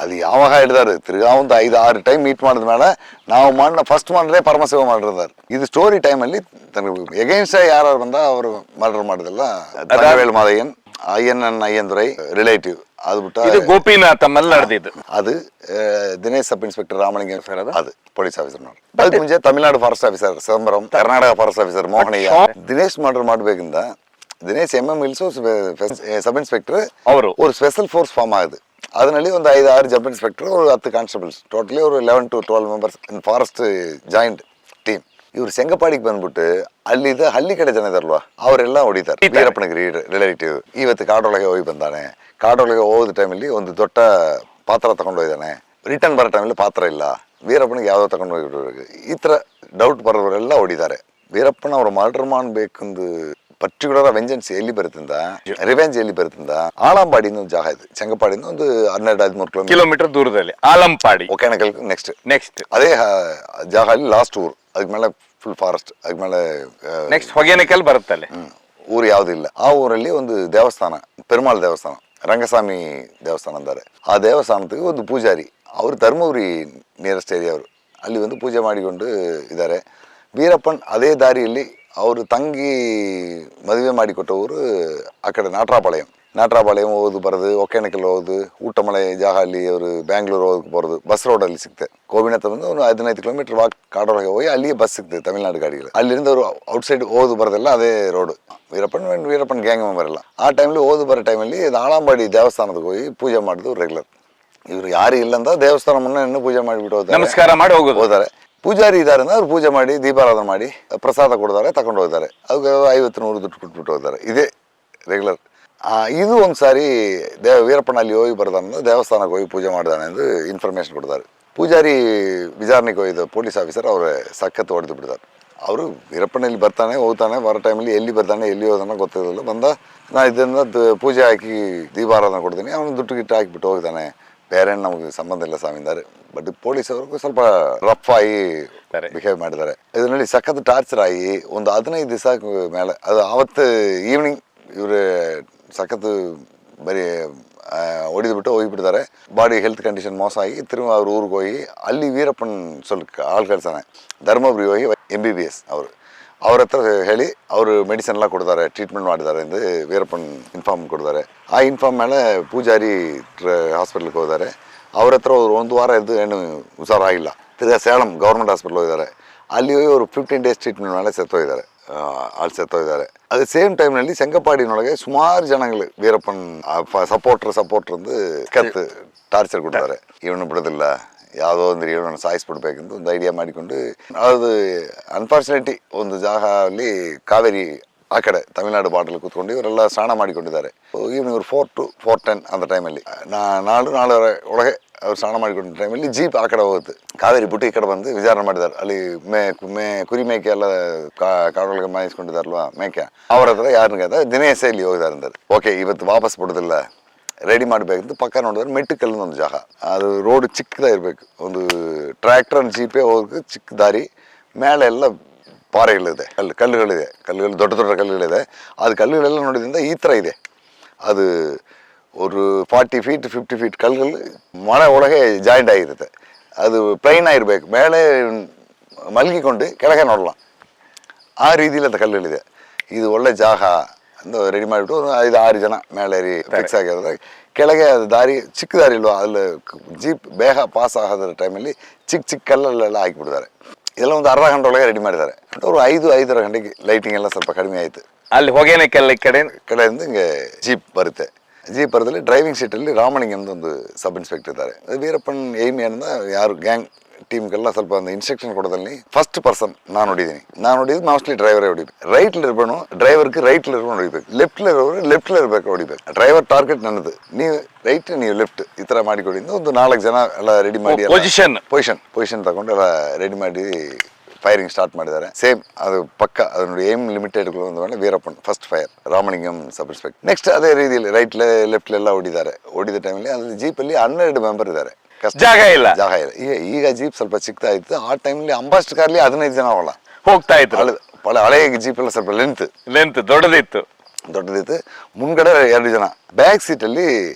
ಅದು ಯಾವಾಗ ಹಿಡಿದಾರೆ, ತಿರ್ಗಾ ಒಂದು 5-6 ಟೈಮ್ ಮೀಟ್ ಮಾಡಿದ್ಮೇಲೆ ನಾವು ಫಸ್ಟ್ ಮಾಡ್ರೆ ಪರಮಶಿವ ಮಾಡಿರ್ತಾರೆ. ಇದು ಸ್ಟೋರಿ ಟೈಮಲ್ಲಿ ಎಗೇನ್ಸ್ಟ್ ಯಾರು ಬಂದ ಅವರು ಮರ್ಡರ್ ಮಾಡಿದಲ್ಲ, ತಗವೇಲ್ ಮಾದಯ್ಯನ್, ಅಯ್ಯಂದುರೈ ರಿಲೇಟಿವ್. ಅದು ಬಿಟ್ಟು ಗೋಪಿನಾಥ್ ನಡೆದಿದ್ದು ಅದು ದಿನೇಶ್ ಸಬ್ ಇನ್ಸ್ಪೆಕ್ಟರ್ ರಾಮಲಿಂಗ, ಅದು ಪೊಲೀಸ್ ಆಫೀಸರ್ ನೋಡಿ. ಅದಕ್ಕೆ ಮುಂಚೆ Tamilnadu forest officer Chidambaram, Karnataka forest officer Mohanaiah. Dinesh murder ಮಾಡಬೇಕಿಂದ ದಿನೇಶ್ MM ಸಬ್ ಇನ್ಸ್ಪೆಕ್ಟರ್ ಅವರು ஒரு ಸ್ಪೆಷಲ್ ಫೋರ್ಸ್ ಫಾರ್ಮ್ ಆಗುது. ಅದರಲ್ಲಿ ಒಂದು 5-6 ಸಬ್ ಇನ್ಸ್ಪೆಕ್ಟರ್, ஒரு 10 ಕಾನ್ಸ್ಟೇಬಲ್ಸ್, ಟೋಟಲಿ ಅವರು 11 to 12 members in forest joint team. ಇವ್ರು ಸೆಂಗಪಾಡಿಗೆ ಬಂದ್ಬಿಟ್ಟು ಅಲ್ಲಿದ್ದ ಹಳ್ಳಿ ಕಡೆ ಜನ ಇದಾರಲ್ವಾ, ಅವರೆಲ್ಲ ಹೊಡಿತಾರೆ. ವೀರಪ್ಪನಿಗೆ ರಿಲೇಟಿವ್ ಇವತ್ತು ಕಾಡೊಳಗೆ ಹೋಗಿ ಬಂದಾನೆ, ಕಾಡೊಳಗೆ ಹೋದ ಟೈಮಲ್ಲಿ ಒಂದು ದೊಡ್ಡ ಪಾತ್ರ ತಗೊಂಡು ಹೋಗಿದ್ದಾನೆ, ರಿಟರ್ನ್ ಬರೋ ಟೈಮಲ್ಲಿ ಪಾತ್ರ ಇಲ್ಲ, ವೀರಪ್ಪನಿಗೆ ಯಾವುದೋ ತಗೊಂಡು ಹೋಗಿಬಿಟ್ಟು ಈ ಥರ ಡೌಟ್ ಬರೋರೆಲ್ಲ ಹೊಡಿತಾರೆ. ವೀರಪ್ಪನ ಅವ್ರು ಮರ್ಡರ್ ಮಾಡಬೇಕಂದು ಪರ್ಟಿಕ್ಯುಲರ್ ವೆಂಜನ್ಸ್ ಎಲ್ಲಿ ಬರುತ್ತಿಂದ, ರಿವೆಂಜ್ ಎಲ್ಲಿ ಬರುತ್ತಿಂದ, ಆಳಂಪಾಡಿ ಒಂದು ಜಾಗ ಇದೆ, ಚೆಂಗಪಾಡಿಂದ ಒಂದು 12-13 ಕಿಲೋಮೀಟರ್ ದೂರದಲ್ಲಿ ಆಲಂಪಾಡಿ, ಒಕೆನಕಲ್ ನೆಕ್ಸ್ಟ್ ಅದೇ ಜಾಗ ಅಲ್ಲಿ ಲಾಸ್ಟ್ ಊರು. ಅದಕ್ಕೆ ಮೇಲೆ ಫುಲ್ ಫಾರೆಸ್ಟ್, ಅದಕ್ಕೆ ಮೇಲೆ ನೆಕ್ಸ್ಟ್ ಹೊಗೇನಕಲ್ ಬರುತ್ತಲ್ಲಿ. ಊರು ಯಾವುದಿಲ್ಲ. ಆ ಊರಲ್ಲಿ ಒಂದು ದೇವಸ್ಥಾನ, ಪೆರುಮಾಳ್ ದೇವಸ್ಥಾನ, ರಂಗಸ್ವಾಮಿ ದೇವಸ್ಥಾನ ಅಂತಾರೆ. ಆ ದೇವಸ್ಥಾನಕ್ಕೆ ಒಂದು ಪೂಜಾರಿ, ಅವರು ಧರ್ಮಪುರಿ ನಿಯರೆಸ್ಟ್ ಏರಿಯಾ ಅವರು, ಅಲ್ಲಿ ಒಂದು ಪೂಜೆ ಮಾಡಿಕೊಂಡು ಇದ್ದಾರೆ. ವೀರಪ್ಪನ್ ಅದೇ ದಾರಿಯಲ್ಲಿ ಅವರು ತಂಗಿ ಮದುವೆ ಮಾಡಿಕೊಟ್ಟವರು ಆ ಕಡೆ ನಾಟ್ರಾಪಾಳ್ಯಂ ಹೋದು ಬರೋದು, ಒಕೆನಕಲ್ ಹೋದು, ಊಟಮಳೆ ಜಾಗ ಅಲ್ಲಿ ಅವರು ಬ್ಯಾಂಗ್ಳೂರು ಹೋಗಿ ಬರೋದು, ಬಸ್ ರೋಡಲ್ಲಿ ಸಿಗ್ತೆ. ಕೋವಿನತ್ತ ಬಂದು ಒಂದು 15 ಕಿಲೋಮೀಟರ್ ವಾಕ್ ಕಾಡೊಳಗೆ ಹೋಗಿ ಅಲ್ಲಿಗೆ ಬಸ್ ಸಿಗ್ತದೆ, ತಮಿಳ್ನಾಡು ಗಾಡಿಗಳು. ಅಲ್ಲಿಂದ ಅವರು ಔಟ್ಸೈಡ್ ಓದು ಬರೋದೆಲ್ಲ ಅದೇ ರೋಡ್. ವೀರಪ್ಪನ್ ಗ್ಯಾಂಗ್ ಮೆಂಬರ್ ಎಲ್ಲ ಆ ಟೈಮಲ್ಲಿ ಓದು ಬರೋ ಟೈಮಲ್ಲಿ ಆಳಂಬಾಡಿ ದೇವಸ್ಥಾನದ ಹೋಗಿ ಪೂಜೆ ಮಾಡೋದು ರೆಗ್ಯುಲರ್. ಇವ್ರು ಯಾರು ಇಲ್ಲ ಅಂತ ದೇವಸ್ಥಾನ ಮುನ್ನ ಪೂಜೆ ಮಾಡಿಬಿಟ್ಟು ಹೋಗ್ತಾರೆ, ನಮಸ್ಕಾರ ಮಾಡಿ ಹೋಗ್ತಾರೆ. ಪೂಜಾರಿ ಇದ್ದಾರೆ ಅಂದ್ರೆ ಅವ್ರು ಪೂಜೆ ಮಾಡಿ ದೀಪಾರಾಧನೆ ಮಾಡಿ ಪ್ರಸಾದ ಕೊಡ್ತಾರೆ, ತಗೊಂಡು ಹೋಗ್ತಾರೆ. ಅದಕ್ಕೆ 50-100 ದುಡ್ಡು ಕೊಟ್ಬಿಟ್ಟು ಹೋಗ್ತಾರೆ. ಇದೇ ರೆಗ್ಯುಲರ್. ಇದು ಒಂದು ಸಾರಿ ವೀರಪ್ಪನ ಅಲ್ಲಿ ಹೋಗಿ ಬರ್ದಾನೆ, ದೇವಸ್ಥಾನಕ್ಕೆ ಹೋಗಿ ಪೂಜೆ ಮಾಡಿದಾನೆ ಎಂದು ಇನ್ಫಾರ್ಮೇಶನ್ ಕೊಡ್ತಾರೆ. ಪೂಜಾರಿ ವಿಚಾರಣೆಗೆ ಹೋಗಿದ್ದ ಪೊಲೀಸ್ ಆಫೀಸರ್ ಅವರೇ ಸಖತ್ತು ಹೊಡೆದು ಬಿಡ್ತಾರೆ. ಅವರು ವೀರಪ್ಪನಲ್ಲಿ ಬರ್ತಾನೆ ಹೋಗ್ತಾನೆ, ಬರೋ ಟೈಮಲ್ಲಿ ಎಲ್ಲಿ ಬರ್ತಾನೆ ಎಲ್ಲಿ ಹೋದಾನೆ ಗೊತ್ತಿರೋದಿಲ್ಲ. ನಾ ಇದನ್ನ ಪೂಜೆ ಹಾಕಿ ದೀಪಾರಾಧನೆ ಕೊಡ್ತೀನಿ, ಅವನು ದುಡ್ಡು ಗಿಟ್ಟು ಹಾಕಿಬಿಟ್ಟು ಹೋಗ್ತಾನೆ, ಬೇರೆ ನಮಗೆ ಸಂಬಂಧ ಇಲ್ಲ ಸ್ವಾಮಿದ್ದಾರೆ. ಬಟ್ ಪೊಲೀಸ್ ಅವ್ರಿಗೂ ಸ್ವಲ್ಪ ರಫ್ ಆಗಿ ಬಿಹೇವ್ ಮಾಡಿದ್ದಾರೆ. ಇದರಲ್ಲಿ ಸಖತ್ ಟಾರ್ಚರ್ ಆಗಿ ಒಂದು 15 ದಿವಸ ಮೇಲೆ, ಅದು ಆವತ್ತು ಈವ್ನಿಂಗ್ ಇವರು ಸಖತ್ತು ಬರೀ ಹೊಡೆದುಬಿಟ್ಟು ಹೋಗಿಬಿಡ್ತಾರೆ. ಬಾಡಿ ಹೆಲ್ತ್ ಕಂಡೀಷನ್ ಮೋಸ ಆಗಿ ತಿರುಗಿ ಅವ್ರ ಊರಿಗೆ ಹೋಗಿ ಅಲ್ಲಿ ವೀರಪ್ಪನ್ ಸ್ವಲ್ಪ ಆಳ್ ಕಳ್ಸಾನೆ, ಧರ್ಮಪುರಿ ಹೋಗಿ MBBS ಅವ್ರ ಹತ್ರ ಹೇಳಿ ಅವರು ಮೆಡಿಸಿನ್ ಎಲ್ಲ ಕೊಡ್ತಾರೆ, ಟ್ರೀಟ್ಮೆಂಟ್ ಮಾಡಿದ್ದಾರೆ ಎಂದು ವೀರಪ್ಪನ್ ಇನ್ಫಾರ್ಮ್ ಕೊಡ್ತಾರೆ. ಆ ಇನ್ಫಾರ್ಮ್ ಮೇಲೆ ಪೂಜಾರಿ ಹಾಸ್ಪಿಟ್ಲಿಗೆ ಹೋಗಿದ್ದಾರೆ. ಅವ್ರ ಹತ್ರ ಅವರು 1 ವಾರ ಇದ್ದು ಏನು ಹುಷಾರಾಗಿಲ್ಲ. ತಿರ್ಗಾ ಸೇಳಂ ಗೌರ್ಮೆಂಟ್ ಹಾಸ್ಪಿಟ್ಲ್ ಹೋಗಿದ್ದಾರೆ. ಅಲ್ಲಿ ಹೋಗಿ ಅವರು 15 days ಟ್ರೀಟ್ಮೆಂಟ್ ಮೇಲೆ ಸತ್ತೋಗಿದ್ದಾರೆ. ಅದೇ ಸೇಮ್ ಟೈಮ್ನಲ್ಲಿ ಸೆಂಗಪಾಡಿನೊಳಗೆ ಸುಮಾರು ಜನಗಳು ವೀರಪ್ಪನ್ ಸಪೋರ್ಟರ್ ಅಂದು ಕತ್ತು ಟಾರ್ಚರ್ ಕೊಡ್ತಾರೆ. ಇವನು ಬಿಡೋದಿಲ್ಲ, ಯಾವುದೋ ಒಂದು ಇವನನ್ನು ಸಾಯಿಸ್ಬಿಡ್ಬೇಕಂತ ಒಂದು ಐಡಿಯಾ ಮಾಡಿಕೊಂಡು, ಅದು ಅನ್ಫಾರ್ಚುನೇಟ್ಲಿ ಒಂದು ಜಾಗ ಅಲ್ಲಿ ಕಾವೇರಿ ಆ ಕಡೆ ತಮಿಳ್ನಾಡು ಬಾರ್ಡರ್ ಕೂತ್ಕೊಂಡು ಇವರೆಲ್ಲ ಸ್ನಾನ ಮಾಡಿಕೊಂಡಿದ್ದಾರೆ. ಈವ್ನಿಂಗ್ ஒரு 4 to 4:10 அந்த ಟೈಮಲ್ಲಿ 4:30 ಒಳಗೆ ಅವ್ರು ಸ್ನಾನ ಮಾಡಿಕೊಂಡ ಟೈಮಲ್ಲಿ ಜೀಪ್ ಆ ಕಡೆ ಹೋಗುತ್ತೆ. ಕಾವೇರಿ ಬಿಟ್ಟು ಈ ಕಡೆ ಬಂದು ವಿಚಾರಣೆ ಮಾಡಿದ್ದಾರೆ. ಅಲ್ಲಿ ಕುರಿ ಮೇಕೆ ಎಲ್ಲ ಕಾಡೊಳಗೆ ಮಾಯಿಸ್ಕೊಂಡಿದ್ದಾರಲ್ವಾ ಮೇಕೆ, ಅವ್ರ ಹತ್ರ ಯಾರನ್ನ ಕೇಳ್ತಾರೆ, ದಿನೇಶ ಇಲ್ಲಿ ಹೋಗಿದ್ದಾರೆ ಅಂತಾರೆ. ಓಕೆ ಇವತ್ತು ವಾಪಸ್ ಬಿಡೋದಿಲ್ಲ, ರೆಡಿ ಮಾಡಬೇಕಂತ ಪಕ್ಕ ನೋಡಿದ್ರೆ ಮೆಟ್ಟುಕಲ್ಲಿನ ಒಂದು ಜಾಗ. ಅದು ರೋಡ್ ಚಿಕ್ಕದಾಗಿರ್ಬೇಕು, ಒಂದು ಟ್ರ್ಯಾಕ್ಟರ್ ಜೀಪೇ ಹೋಗೋಕೆ ಚಿಕ್ಕ ದಾರಿ, ಮೇಲೆ ಎಲ್ಲ ಪಾರೆಗಳಿದೆ, ಕಲ್ಲುಗಳಿದೆ, ದೊಡ್ಡ ದೊಡ್ಡ ಕಲ್ಲುಗಳಿದೆ. ಅದು ಕಲ್ಲುಗಳೆಲ್ಲ ನೋಡಿದ್ರಿಂದ ಈ ಥರ ಇದೆ. ಅದು ஒரு 40 feet 50 feet ಕಲ್ಲುಗಳು ಮಳೆ ಒಳಗೆ ಜಾಯಿಂಟ್ ಆಗಿರುತ್ತೆ. ಅದು ಪ್ಲೈನ್ ಆಗಿರ್ಬೇಕು, ಮೇಲೆ ಮಲಗಿಕೊಂಡು ಕೆಳಗೆ ನೋಡಲ್ಲ, ಆ ರೀತಿಯಲ್ಲಿ ಅಂತ ಕಲ್ಲುಗಳಿದೆ. ಇದು ಒಳ್ಳೆ ಜಾಗ ಅಂತ ರೆಡಿ ಮಾಡಿಬಿಟ್ಟು 5-6 ಜನ ಮೇಲೆ ಫಿಕ್ಸ್ ಆಗಿರೋದ್ರೆ ಕೆಳಗೆ ಅದು ದಾರಿ ಚಿಕ್ಕ ದಾರಿ ಇಲ್ವಾ, ಅಲ್ಲಿ ಜೀಪ್ ಬೇಗ ಪಾಸ್ ಆಗೋದ್ರ ಟೈಮಲ್ಲಿ ಚಿಕ್ಕ ಚಿಕ್ಕ ಕಲ್ಲಲ್ಲೆಲ್ಲ ಹಾಕಿಬಿಡ್ತಾರೆ. ಇದೆಲ್ಲ ಒಂದು ಅರ್ಧ ಗಂಟೆ ಒಳಗೆ ರೆಡಿ ಮಾಡಿದ್ದಾರೆ. ಅವರು 5-5:30 ಗಂಟೆಗೆ ಲೈಟಿಂಗ್ ಎಲ್ಲ ಸ್ವಲ್ಪ ಕಡಿಮೆ ಆಯಿತು. ಅಲ್ಲಿ ಹೊಗೆನೆ ಕಡೆಯಿಂದ ಹಿಂಗೆ ಜೀಪ್ ಬರುತ್ತೆ. ಜೀಪ್ ಬರೋದ್ರಲ್ಲಿ ಡ್ರೈವಿಂಗ್ ಸೀಟಲ್ಲಿ ರಾಮಲಿಂಗಂ ಒಂದು ಸಬ್ ಇನ್ಸ್ಪೆಕ್ಟರ್ ಇದ್ದಾರೆ. ವೀರಪ್ಪನ್ ಏಮಿ ಅನ್ನೋ ಯಾರು ಗ್ಯಾಂಗ್ ಟೀಮ್ಗೆಲ್ಲ ಸ್ವಲ್ಪ ಒಂದು ಇನ್ಸ್ಟ್ರಕ್ಷನ್ ಕೊಡೋದಲ್ಲಿ ಫಸ್ಟ್ ಪರ್ಸನ್ ನಾನು ಹೊಡಿದ್ದು ಮೋಸ್ಟ್ಲಿ ಡ್ರೈವರೇ ಹೊಡಿಬೇಕು. ರೈಟ್ಲಿ ಇರ್ಬೇಕು ಡ್ರೈವರ್ಗೆ, ರೈಟ್ಲಿ ಇರ್ಬೋದು ಹೊಡಿಬೇಕು, ಲೆಫ್ಟ್ಲಿ ಇರೋರು ಲೆಫ್ಟ್ಲಿ ಇರಬೇಕು ಹೊಡಿಬೇಕು. ಡ್ರೈವರ್ ಟಾರ್ಗೆಟ್ ನನ್ನದು, ನೀವು ರೈಟ್ ನೀವು ಲೆಫ್ಟ್ ಈ ಥರ ಮಾಡಿಕೊಡಿಂದ ಒಂದು 4 ಜನ ಎಲ್ಲ ರೆಡಿ ಮಾಡಿ ಪೊಸಿಷನ್ ತಗೊಂಡು ಎಲ್ಲ ರೆಡಿ ಮಾಡಿ ಫೈರಿಂಗ್ ಸ್ಟಾರ್ಟ್ ಮಾಡಿದ್ದಾರೆ. ಸೇಮ್ ಅದು ಪಕ್ಕ ಅದು ನೋಡಿ ಏಮ್ ಲಿಮಿಟೆಡ್ಗಳು ಒಂದು Veerappan first fire, Ramalingam sub inspector. Next ಅದೇ ರೀತಿಯಲ್ಲಿ ರೈಟ್ಲೆ ಲೆಫ್ಟ್ಲೆಲ್ಲ ಹೊಡಿದ ಟೈಮಲ್ಲಿ ಅಲ್ಲಿ ಜೀಪಲ್ಲಿ 12 ಮೆಂಬರ್ ಇದ್ದಾರೆ. ಜಾಗ ಇಲ್ಲ. ಈಗ ಜೀಪ್ ಸ್ವಲ್ಪ ಚಿಕ್ಕದಾಯ್ತು. ಆ ಟೈಮಲ್ಲಿ ಅಂಬಾಸ್ಟರ್ ಕಾರ್ಲಿ 15 ಜನ ಹೋಗ್ತಾ ಇತ್ತು. ಹಳೆ ಜೀಪ್ ಎಲ್ಲ ಸ್ವಲ್ಪ ಲೆಂತ್ ದೊಡ್ಡದಿತ್ತು. ಮುಂದ್ಗಡೆ 2 ಜನ, ಬ್ಯಾಕ್ ಸೀಟಲ್ಲಿ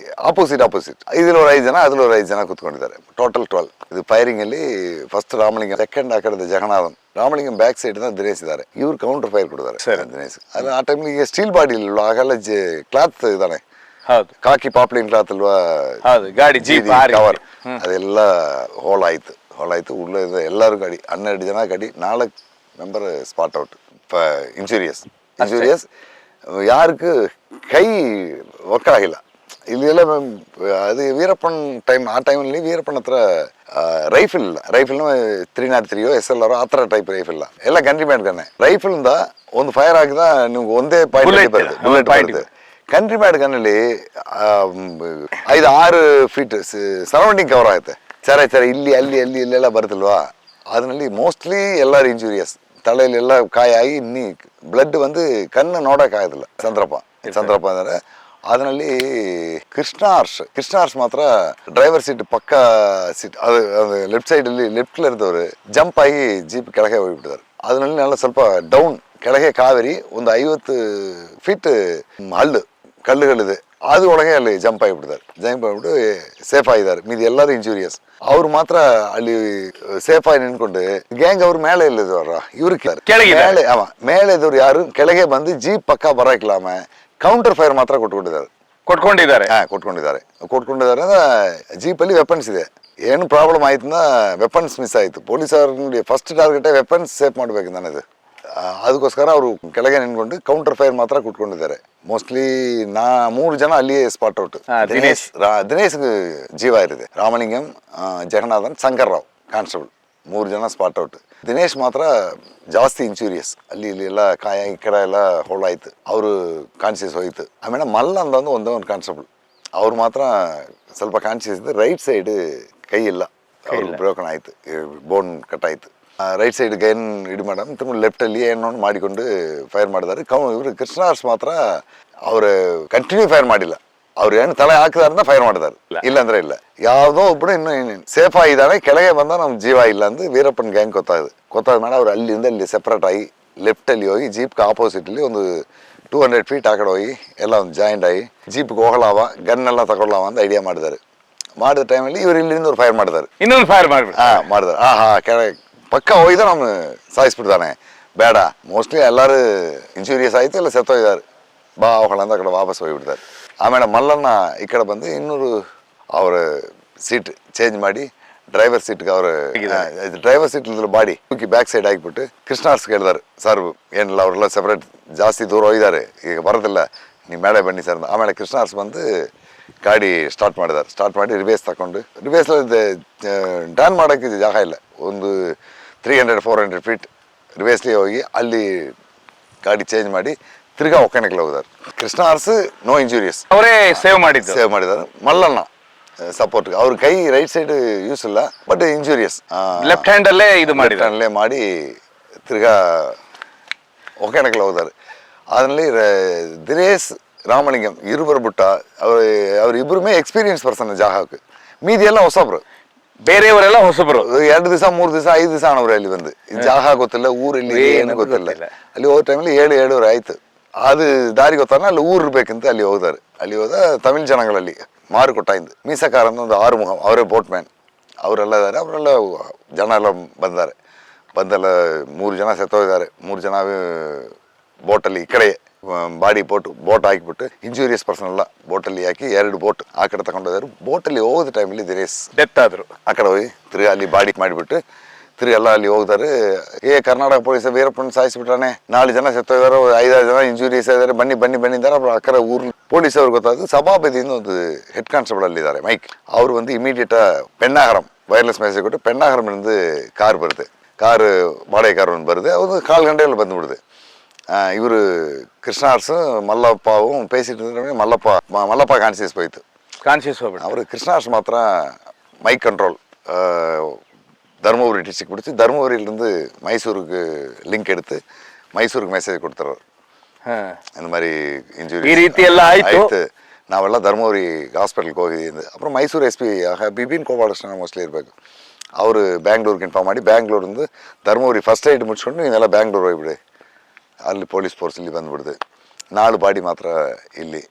ಆಪೋಸಿಟ್ ಇದ್ರೊಳಗೆ 5 ಜನ, ಅದ್ರೊಳಗೆ 5 ಜನ ಕೂತ್ಕೊಂಡಿದ್ದಾರೆ. ಟೋಟಲ್ 12. ಇದು ಫೈರಿಂಗ್ ಅಲ್ಲಿ ಫಸ್ಟ್ ರಾಮಲಿಂಗಂ, ಸೆಕೆಂಡ್ ಆ ಕಡೆ ಜಗನ್ನಾಥನ್, ರಾಮಲಿಂಗಂ ಬ್ಯಾಕ್ ಸೈಡ್ ದಿನೇಶ್ ಇದ್ದಾರೆ. ಇವ್ರು ಕೌಂಟರ್ ಫೈರ್ ಕೊಡಿದ್ದಾರೆ ದಿನೇಶ್. ಅದು ಆ ಟೈಮ್ಲಿ ಈಗ ಸ್ಟೀಲ್ ಬಾಡಿ ಇಲ್ಲ, ಆಗೆಲ್ಲ ಕ್ಲಾತ್ ಇದ್ದಾನೆ, ಕಾಕಿ ಪಾಪ್ಲಿನ್ ಕ್ಲಾತ್ ಅಲ್ವಾ ಗಾಡಿ ಜೀಪ್ ಕವರ್, ಅದೆಲ್ಲ ಹೋಲ್ ಆಯ್ತು. ಉಳ್ಳ ಎಲ್ಲರೂ ಗಾಡಿ 12 ಜನ ಗಾಡಿ, 4 ಮೆಂಬರ್ ಸ್ಪಾಟ್ ಔಟ್, ಇನ್ಸೂರಿಯಸ್. ಯಾருக்கு ಕೈ ಒಕ್ಕಾಗಿಲ್ಲ. ಇಲ್ಲೆಲ್ಲ ಅದು ವೀರಪ್ಪನ್ ಟೈಮ್, ಆ ಟೈಮಲ್ಲಿ ವೀರಪ್ಪನ್ ಹತ್ರ ರೈಫಲ್ ಇಲ್ಲ. ರೈಫಲ್ನ 303 SLR ಆ ಥರ ಟೈಪ್ ರೈಫಲ್ ಇಲ್ಲ, ಎಲ್ಲ ಗನ್ರಿ ಮ್ಯಾಡ್ ಗನ್ನೆ. ರೈಫಲ್ನಿಂದ ಒಂದು ಫೈರ್ ಆಗಿದ ನಿಮ್ಗೆ ಒಂದೇ ಪಾಯಿಂಟ್ ಬರುತ್ತೆ. ಕಂಟ್ರಿ ಮ್ಯಾಡ್ ಗನ್ನಲ್ಲಿ 5-6 ಫೀಟ್ ಸರೌಂಡಿಂಗ್ ಕವರ್ ಆಗುತ್ತೆ. ಚರ ಇಲ್ಲಿ ಅಲ್ಲಿ ಇಲ್ಲೆಲ್ಲ ಬರುತ್ತಲ್ವಾ, ಅದರಲ್ಲಿ ಮೋಸ್ಟ್ಲಿ ಎಲ್ಲರೂ ಇಂಜುರಿಯಸ್, ತಲೆಯಲ್ಲಿ ಎಲ್ಲ ಕಾಯಾಗಿ ಇನ್ನಿ ಬ್ಲಡ್ ಬಂದು ಕಣ್ಣು ನೋಡೋಕ್ಕಾಗೋದಿಲ್ಲ. ಚಂದ್ರಪ್ಪ ಅಂದರೆ ಅದರಲ್ಲಿ ಕೃಷ್ಣ ಹರ್ಷ್ ಮಾತ್ರ ಡ್ರೈವರ್ ಸೀಟ್ ಪಕ್ಕ ಸೀಟ್, ಅದು ಲೆಫ್ಟ್ ಸೈಡಲ್ಲಿ ಲೆಫ್ಟ್ಲಿ ಇರ್ದವ್ರು ಜಂಪ್ ಆಗಿ ಜೀಪ್ ಕೆಳಗೆ ಹೋಗಿಬಿಟ್ಟಿದ್ದಾರೆ. ಅದರಲ್ಲಿ ಎಲ್ಲ ಸ್ವಲ್ಪ ಡೌನ್ ಕೆಳಗೆ ಕಾವೇರಿ ಒಂದು 50 ಫೀಟ್ ಕಲ್ಲುಗಳಿದೆ, ಅದು ಒಳಗೆ ಅಲ್ಲಿ ಜಂಪ್ ಆಗಿಬಿಟ್ಟು ಸೇಫ್ ಆಗಿದ್ದಾರೆ. ಮೀದಿ ಎಲ್ಲರೂ ಇಂಜೂರಿಯಸ್. ಅವ್ರು ಮಾತ್ರ ಅಲ್ಲಿ ಸೇಫ್ ಆಗಿ ನಿಂತ್ಕೊಂಡು ಗ್ಯಾಂಗ್ ಅವ್ರು ಮೇಲೆ ಇಲ್ಲಿದವ್ರ, ಇವ್ರು ಮೇಲೆ ಇದ್ದವ್ರು ಯಾರು ಕೆಳಗೆ ಬಂದು ಜೀಪ್ ಪಕ್ಕ ಬರೋಕ್ಲಾಮ ಕೌಂಟರ್ ಫೈರ್ ಮಾತ್ರ ಕೊಟ್ಕೊಂಡಿದ್ದಾರೆ ಅಂದ್ರೆ ಜೀಪಲ್ಲಿ ವೆಪನ್ಸ್ ಇದೆ. ಏನು ಪ್ರಾಬ್ಲಮ್ ಆಯ್ತಂದ ವೆಪನ್ಸ್ ಮಿಸ್ ಆಯ್ತು. ಪೊಲೀಸವ್ರ ಫಸ್ಟ್ ಟಾರ್ಗೆಟೇ ವೆಪನ್ಸ್ ಸೇಫ್ ಮಾಡ್ಬೇಕು ನನದು. ಅದಕ್ಕೋಸ್ಕರ ಅವರು ಕೆಳಗೆ ನಿಂತ್ಕೊಂಡು ಕೌಂಟರ್ ಫೈರ್ ಮಾತ್ರ ಕೊಟ್ಕೊಂಡಿದ್ದಾರೆ. ಮೋಸ್ಟ್ಲಿ 3 ಜನ ಅಲ್ಲಿಯೇ ಸ್ಪಾಟ್ ಔಟ್. ದಿನೇಶ್ ಜೀವ ಇರಿದೆ, ರಾಮಲಿಂಗಂ, ಜಗನ್ನಾಥನ್, ಶಂಕರ್ ರಾವ್ ಕಾನ್ಸ್ಟೇಬಲ್ 3 ಜನ ಸ್ಪಾಟ್ ಔಟ್. ದಿನೇಶ್ ಮಾತ್ರ ಜಾಸ್ತಿ ಇನ್ಸೂರಿಯಸ್, ಅಲ್ಲಿ ಇಲ್ಲಿ ಎಲ್ಲ ಕಾಯ ಈ ಕಡೆ ಎಲ್ಲ ಹೋಳಾಯ್ತು, ಅವರು ಕಾನ್ಶಿಯಸ್ ಹೋಯ್ತು. ಆಮೇಲೆ ಮಲ್ಲ ಅಂತ ಒಂದು ಕಾನ್ಸ್ಟೇಬಲ್, ಅವ್ರು ಮಾತ್ರ ಸ್ವಲ್ಪ ಕಾನ್ಶಿಯಸ್ ಇದ್ದು, ರೈಟ್ ಸೈಡ್ ಕೈ ಇಲ್ಲ, ಅವ್ರು ಬ್ರೋಕನ್ ಆಯ್ತು, ಬೋನ್ ಕಟ್ ಆಯ್ತು. ರೈಟ್ ಸೈಡ್ ಗೈನ್ ಇಡಿ ಮೇಡಮ್ ತುಂಬ ಲೆಫ್ಟಲ್ಲಿ ಏನೋ ಮಾಡಿಕೊಂಡು ಫೈರ್ ಮಾಡಿದ್ದಾರೆ. ಇವರು ಕೃಷ್ಣ ಹರ್ಷ್ ಮಾತ್ರ ಅವ್ರು ಕಂಟಿನ್ಯೂ ಫೈರ್ ಮಾಡಿಲ್ಲ, ಅವ್ರು ಏನು ತಲೆ ಹಾಕಿದಾರಿಂದ ಫೈರ್ ಮಾಡಿದಾರೆ, ಇಲ್ಲಾಂದ್ರೆ ಇಲ್ಲ. ಯಾವುದೋ ಒಬ್ಬರು ಇನ್ನು ಸೇಫ್ ಆಗಿದ್ದಾನೆ, ಕೆಳಗೆ ಬಂದ ನಮ್ಗೆ ಜೀವ ಇಲ್ಲ ಅಂತ ವೀರಪ್ಪನ್ ಗ್ಯಾಂಗ್ ಗೊತ್ತಾದ ಮೇಲೆ ಅವ್ರು ಅಲ್ಲಿಂದ ಇಲ್ಲಿ ಸೆಪ್ರೇಟ್ ಆಗಿ ಲೆಫ್ಟಲ್ಲಿ ಹೋಗಿ ಜೀಪ್ಗೆ ಆಪೋಸಿಟಲ್ಲಿ ಒಂದು 200 ಫೀಟ್ ಆ ಕಡೆ ಹೋಗಿ ಎಲ್ಲ ಒಂದು ಜಾಯಿಂಟ್ ಆಗಿ ಜೀಪ್ಗೆ ಹೋಗಲಾವ, ಗನ್ನೆಲ್ಲ ತಗೊಳ್ಳಾವ ಅಂತ ಐಡಿಯಾ ಮಾಡಿದ ಟೈಮಲ್ಲಿ ಇವ್ರು ಇಲ್ಲಿಂದ ಅವ್ರು ಫೈರ್ ಮಾಡಿದ್ದಾರೆ. ಇನ್ನೊಂದು ಫೈರ್ ಮಾಡಿದ್ದಾರೆ. ಕೆಳಗೆ ಪಕ್ಕ ಹೋಗಿದ ನಮ್ಮ ಸಾಯಿಸ್ಬಿಡ್ತಾನೆ, ಬೇಡ. ಮೋಸ್ಟ್ಲಿ ಎಲ್ಲರೂ ಇನ್ಸೂರಿಯಸ್ ಆಯಿತು, ಎಲ್ಲ ಸತ್ತೋಗಿದ್ದಾರೆ. ಬಾ ಹೋಗಲ್ಲ ಅಂತ ಆ ಕಡೆ ವಾಪಸ್ ಹೋಗಿಬಿಡ್ತಾರೆ. ಆಮೇಲೆ ಮಲ್ಲನ್ನ ಈ ಕಡೆ ಬಂದು 200 ಅವ್ರ ಸೀಟ್ ಚೇಂಜ್ ಮಾಡಿ ಡ್ರೈವರ್ ಸೀಟ್ಗೆ ಅವ್ರ driver seat body back side ಆಗಿಬಿಟ್ಟು ಕೃಷ್ಣ ಹರ್ಸ್ ಕೇಳಿದಾರೆ, ಸರ್ ಏನಿಲ್ಲ ಅವರೆಲ್ಲ ಸೆಪ್ರೇಟ್ ಜಾಸ್ತಿ ದೂರ ಹೋಗಿದ್ದಾರೆ, ಈಗ ಬರೋದಿಲ್ಲ, ನೀವು ಮೇಳೆ ಬನ್ನಿ ಸರ್. ಆಮೇಲೆ ಕೃಷ್ಣ ಹರ್ಸ್ ಬಂದು ಗಾಡಿ ಸ್ಟಾರ್ಟ್ ಮಾಡಿ ರಿವೇಸ್ ತಗೊಂಡು, ರಿವೇಸ್ಲಿ ಟರ್ನ್ ಮಾಡೋಕ್ಕೆ ಜಾಗ ಇಲ್ಲ, ಒಂದು 300-400 ಫೀಟ್ ರಿವೇಸ್ಲಿ ಹೋಗಿ ಅಲ್ಲಿ ಗಾಡಿ ಚೇಂಜ್ ಮಾಡಿ ತಿರ್ಗಾ ಒಕ್ಕಣೆಗೆ ಹೋಗಿದ್ದಾರೆ. ಕೃಷ್ಣ ಅರಸು ನೋ ಇಂಜುರಿಯಸ್, ಅವರೇ ಸೇವ್ ಮಾಡಿದ್ದು. ಸೇವ್ ಮಾಡಿದ್ದಾರೆ. ಮಲ್ಲಣ್ಣ ಸಪೋರ್ಟ್, ಅವ್ರ ಕೈ ರೈಟ್ ಸೈಡ್ ಯೂಸ್ ಇಲ್ಲ, ಬಟ್ ಇಂಜುರಿಯಸ್, ಲೆಫ್ಟ್ ಹ್ಯಾಂಡ್ ಅಲ್ಲೇ ಇದು ಮಾಡಿದ್ದಾರೆ. ಅಲ್ಲೇ ಮಾಡಿ ತಿರ್ಗಾ ಒಕ್ಕಣೆಗೆ ಹೋಗಿದ್ದಾರೆ. ಅದರಲ್ಲಿ ದಿನೇಶ್ ರಾಮಲಿಂಗಂ ಇಬ್ಬರು ಬಿಟ್ಟ ಅವ್ರಿಬ್ರು ಎಕ್ಸ್ಪೀರಿಯನ್ಸ್ ಪರ್ಸನ್ ಜಾಗಕ್ಕೆ, ಮೀದಿ ಎಲ್ಲ ಹೊಸಬ್ರು, ಬೇರೆಯವರೆಲ್ಲ ಹೊಸಬರು. 2 ದಿವಸ 3 ದಿವಸ 5 ದಿವಸ ಅವ್ರು ಅಲ್ಲಿ ಬಂದು ಜಾಗ ಗೊತ್ತಿಲ್ಲ, ಊರಲ್ಲಿ ಏನು ಗೊತ್ತಿಲ್ಲ. ಅಲ್ಲಿ ಹೋದ ಟೈಮಲ್ಲಿ 7 ಆಯ್ತು. ಅದು ದಾರಿ ಗೊತ್ತಾನ ಅಲ್ಲಿ ಊರು ಇರ್ಬೇಕಂತ ಅಲ್ಲಿ ಹೋದಾರೆ. ಅಲ್ಲಿ ಹೋದ ತಮಿಳ್ ಜನಗಳಲ್ಲಿ ಮಾರುಕೊಟ್ಟಾಯಿಂದ ಮೀಸಕಾರ ಅಂತ ಒಂದು 6 ಮುಖ, ಅವರೇ ಬೋಟ್ ಮ್ಯಾನ್ ಅವರೆಲ್ಲ ಇದ್ದಾರೆ. ಅವರೆಲ್ಲ ಜನ ಎಲ್ಲ ಬಂದೆಲ್ಲ 3 ಜನ ಸತ್ತೋಗಿದ್ದಾರೆ. 3 ಜನ ಬೋಟಲ್ಲಿ ಈ ಕಡೆ ಬಾಡಿ ಬೋಟ್ ಹಾಕಿಬಿಟ್ಟು ಇಂಜೂರಿಯಸ್ ಪರ್ಸನ್ ಎಲ್ಲ ಬೋಟಲ್ಲಿ ಹಾಕಿ 2 ಬೋಟ್ ಆ ಕಡೆ ತಗೊಂಡೋದ್ರು. ಬೋಟಲ್ಲಿ ಹೋದ ಟೈಮಲ್ಲಿ ದಿನೇಶ್ ಡೆತ್ ಆದ್ರು. ಆ ಕಡೆ ಹೋಗಿ ತಿರ್ಗಿ ಅಲ್ಲಿ ಬಾಡಿ ಮಾಡಿಬಿಟ್ಟು ತಿರ್ಗಿ ಎಲ್ಲ ಅಲ್ಲಿ ಹೋಗ್ತಾರೆ. ಕರ್ನಾಟಕ ಪೊಲೀಸ್ ವೀರಪ್ಪನ ಸಾಯಿಸಿಬಿಟ್ಟಾನೆ, 4 ಜನ ಸತ್ತೋಗಿದ್ದಾರೆ, 5-6 ಜನ ಇಂಜೂರಿಯಸ್ ಇದ್ದಾರೆ, ಬನ್ನಿ ಅಂತಾರೆ. ಅப்புறம் ಆ ಕಡೆ ಊರು ಪೊಲೀಸ್ ಅವ್ರಿಗೆ ಗೊತ್ತಾದ್ರು. ಸಭಾಪತಿಯಿಂದ ಒಂದು ಹೆಡ್ ಕಾನ್ಸ್ಟೇಬಲ್ ಅಲ್ಲಿ ಇದ್ದಾರೆ ಮೈಕ್, ಅವರು வந்து ಇಮಿಡಿಯೇಟಾ ಪೆಣ್ಣಾಗರಂ ವೈರ್ಲೆಸ್ ಮೆಸೇಜ್ ಕೊಟ್ಟು ಪೆಣ್ಣಾಗರಮಿಂದ ಕಾರ್ ಬರುತ್ತೆ, ಕಾರು ಬಾಡಿಗೆ ಕಾರ್ ಒಂದು ಬರುತ್ತೆ. ಅದು 4 ಗಂಟೆಯಲ್ಲಿ ಬಂದುಬಿಡುது. இவர் கிருஷ்ணா அரசும் மல்லப்பாவும் பேசிட்டு இருந்த மல்லப்பா கான்சியஸ் போயிட்டு அவர் கிருஷ்ணா அரசு மாத்திரம் மைக் கண்ட்ரோல் தருமபுரி டிஸ்ட்ரிக்ட் பிடிச்சி தருமபுரியிலேருந்து மைசூருக்கு லிங்க் எடுத்து மைசூருக்கு மெசேஜ் கொடுத்துறாரு. இந்த மாதிரி இன்ஜுரி ಆಯ್ತು, ನಾವೆಲ್ಲ ಧರ್ಮವರಿ ಹಾಸ್ಪಿಟಲ್ಗೆ ಹೋಗಿದ್ದೀವಿ. ಅப்புறம் Mysuru S P Bipin Gopalakrishna mostly ಇರಬೇಕು, ಅವರು ಬ್ಯಾಂಗ್ಳೂರ್ಗೆ ಇನ್ಫಾರ್ಮ್ ಮಾಡಿ ಬ್ಯಾಂಗ್ಳೂರಿಂದ ಧರ್ಮವರಿ ಫಸ್ಟ್ ಏಡ್ ಮುಚ್ಕೊಂಡು ನೀವೆಲ್ಲ ಬ್ಯಾಂಗ್ಳೂರ್ ಹೋಗ್ಬಿಡಿ, ಅಲ್ಲಿ ಪೊಲೀಸ್ ಫೋರ್ಸ್ ಇಲ್ಲಿ ಬಂದ್ಬಿಡ್ದು. 4 ಬಾಡಿ ಮಾತ್ರ ಇಲ್ಲಿ,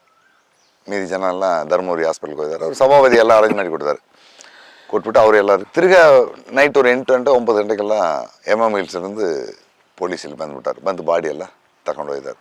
ಮೀದಿ ಜನ ಎಲ್ಲ ಧರ್ಮವರಿ ಹಾಸ್ಪಿಟಲ್ಗೆ ಹೋಗಿದ್ದಾರೆ. ಅವ್ರು ಸಭಾಪತಿ ಎಲ್ಲ ಅರೇಂಜ್ ಮಾಡಿ ಕೊಟ್ಬಿಟ್ಟು ಅವರೆಲ್ಲರೂ ತಿರ್ಗಾ ನೈಟ್ ஒரு 8 ಗಂಟೆ 9 ಗಂಟೆಗೆಲ್ಲ MM ಹಿಲ್ಸ್ನಿಂದ ಪೊಲೀಸ್ ಇಲ್ಲಿ ಬಂದ್ಬಿಟ್ಟಾರೆ. ಬಂದು ಬಾಡಿ ಎಲ್ಲ ತಗೊಂಡು ಹೋಗಿದ್ದಾರೆ.